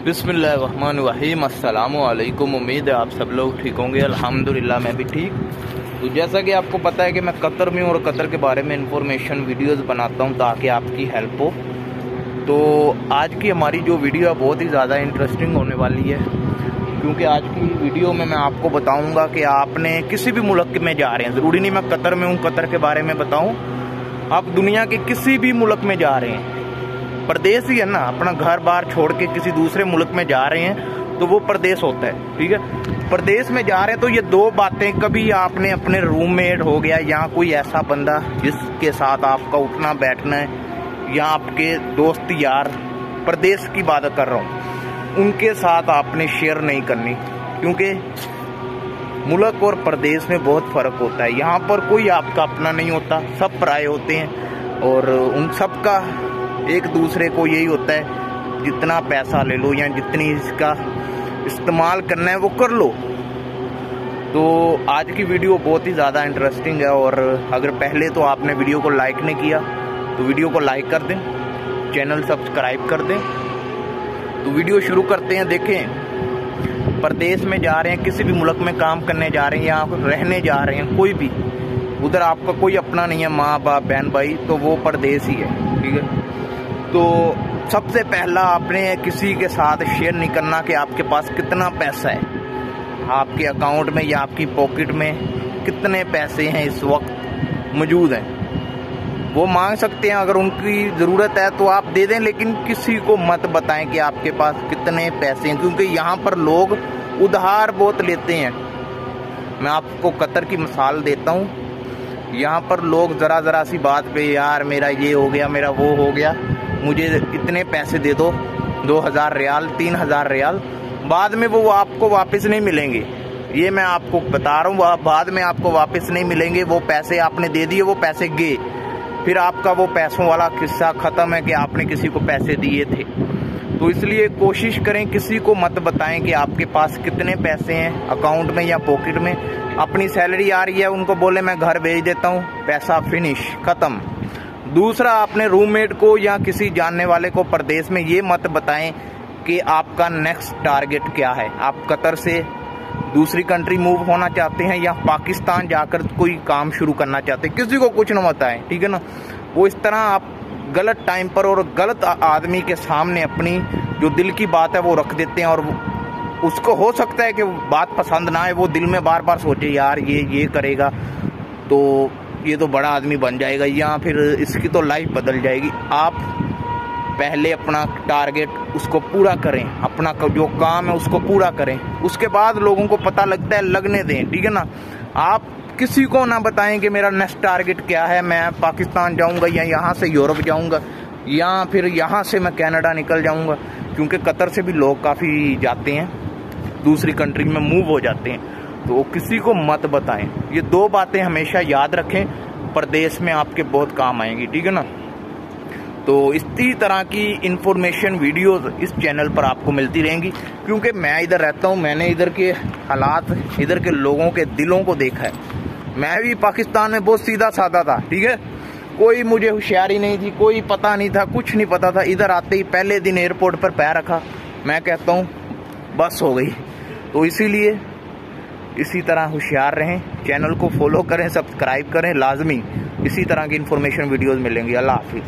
बिस्मिल्लाहिर्रहमानिर्रहीम। अस्सलामु अलैकुम। उम्मीद है आप सब लोग ठीक होंगे। अल्हम्दुलिल्लाह मैं भी ठीक। तो जैसा कि आपको पता है कि मैं कतर में हूँ और कतर के बारे में इंफॉर्मेशन वीडियोस बनाता हूँ ताकि आपकी हेल्प हो। तो आज की हमारी जो वीडियो है बहुत ही ज़्यादा इंटरेस्टिंग होने वाली है, क्योंकि आज की वीडियो में मैं आपको बताऊँगा कि आपने किसी भी मुल्क में जा रहे हैं, ज़रूरी नहीं मैं कतर में हूँ कतर के बारे में बताऊँ, आप दुनिया के किसी भी मुल्क में जा रहे हैं, प्रदेश ही है ना, अपना घर बार छोड़ के किसी दूसरे मुल्क में जा रहे हैं तो वो प्रदेश होता है। ठीक है, प्रदेश में जा रहे हैं तो ये दो बातें, कभी आपने अपने रूममेट हो गया या कोई ऐसा बंदा जिसके साथ आपका उठना बैठना है, या आपके दोस्त यार, प्रदेश की बात कर रहा हूँ, उनके साथ आपने शेयर नहीं करनी, क्योंकि मुल्क और प्रदेश में बहुत फ़र्क होता है। यहाँ पर कोई आपका अपना नहीं होता, सब पराए होते हैं और उन सब का एक दूसरे को यही होता है जितना पैसा ले लो या जितनी इसका इस्तेमाल करना है वो कर लो। तो आज की वीडियो बहुत ही ज़्यादा इंटरेस्टिंग है, और अगर पहले तो आपने वीडियो को लाइक नहीं किया तो वीडियो को लाइक कर दें, चैनल सब्सक्राइब कर दें। तो वीडियो शुरू करते हैं। देखें, प्रदेश में जा रहे हैं, किसी भी मुल्क में काम करने जा रहे हैं या रहने जा रहे हैं, कोई भी, उधर आपका कोई अपना नहीं है, माँ बाप बहन भाई, तो वो प्रदेश ही है। ठीक है, तो सबसे पहला आपने किसी के साथ शेयर नहीं करना कि आपके पास कितना पैसा है, आपके अकाउंट में या आपकी पॉकेट में कितने पैसे हैं इस वक्त मौजूद हैं। वो मांग सकते हैं, अगर उनकी ज़रूरत है तो आप दे दें, लेकिन किसी को मत बताएं कि आपके पास कितने पैसे हैं, क्योंकि यहाँ पर लोग उधार बहुत लेते हैं। मैं आपको कतर की मिसाल देता हूँ, यहाँ पर लोग ज़रा सी बात पे, यार मेरा ये हो गया, मेरा वो हो गया, मुझे इतने पैसे दे दो, 2000 रियाल, 3000 रियाल, बाद में वो आपको वापस नहीं मिलेंगे। ये मैं आपको बता रहा हूँ, बाद में आपको वापस नहीं मिलेंगे। वो पैसे आपने दे दिए, वो पैसे गए, फिर आपका वो पैसों वाला किस्सा ख़त्म है कि आपने किसी को पैसे दिए थे। तो इसलिए कोशिश करें, किसी को मत बताएं कि आपके पास कितने पैसे हैं अकाउंट में या पॉकेट में। अपनी सैलरी आ रही है, उनको बोले मैं घर भेज देता हूँ, पैसा फिनिश, ख़त्म। दूसरा, अपने रूममेट को या किसी जानने वाले को प्रदेश में ये मत बताएं कि आपका नेक्स्ट टारगेट क्या है। आप कतर से दूसरी कंट्री मूव होना चाहते हैं या पाकिस्तान जाकर कोई काम शुरू करना चाहते हैं, किसी को कुछ न बताएं। ठीक है ना, वो इस तरह आप गलत टाइम पर और गलत आदमी के सामने अपनी जो दिल की बात है वो रख देते हैं, और उसको हो सकता है कि बात पसंद ना आए, वो दिल में बार बार सोचे, यार ये करेगा तो ये तो बड़ा आदमी बन जाएगा, या फिर इसकी तो लाइफ बदल जाएगी। आप पहले अपना टारगेट उसको पूरा करें, अपना जो काम है उसको पूरा करें, उसके बाद लोगों को पता लगता है लगने दें। ठीक है ना, आप किसी को ना बताएं कि मेरा नेक्स्ट टारगेट क्या है, मैं पाकिस्तान जाऊंगा या यहाँ से यूरोप जाऊंगा या फिर यहाँ से मैं कनाडा निकल जाऊंगा, क्योंकि कतर से भी लोग काफ़ी जाते हैं, दूसरी कंट्री में मूव हो जाते हैं। तो किसी को मत बताएं। ये दो बातें हमेशा याद रखें, प्रदेश में आपके बहुत काम आएंगी। ठीक है ना, तो इसी तरह की इंफॉर्मेशन वीडियोस इस चैनल पर आपको मिलती रहेंगी, क्योंकि मैं इधर रहता हूँ, मैंने इधर के हालात, इधर के लोगों के दिलों को देखा है। मैं भी पाकिस्तान में बहुत सीधा साधा था। ठीक है, कोई मुझे होशियारी नहीं थी, कोई पता नहीं था, कुछ नहीं पता था। इधर आते ही पहले दिन एयरपोर्ट पर पैर रखा, मैं कहता हूँ बस हो गई। तो इसीलिए इसी तरह होशियार रहें, चैनल को फॉलो करें, सब्सक्राइब करें लाजमी। इसी तरह की इन्फॉर्मेशन वीडियोस मिलेंगी। अल्लाह हाफिज़।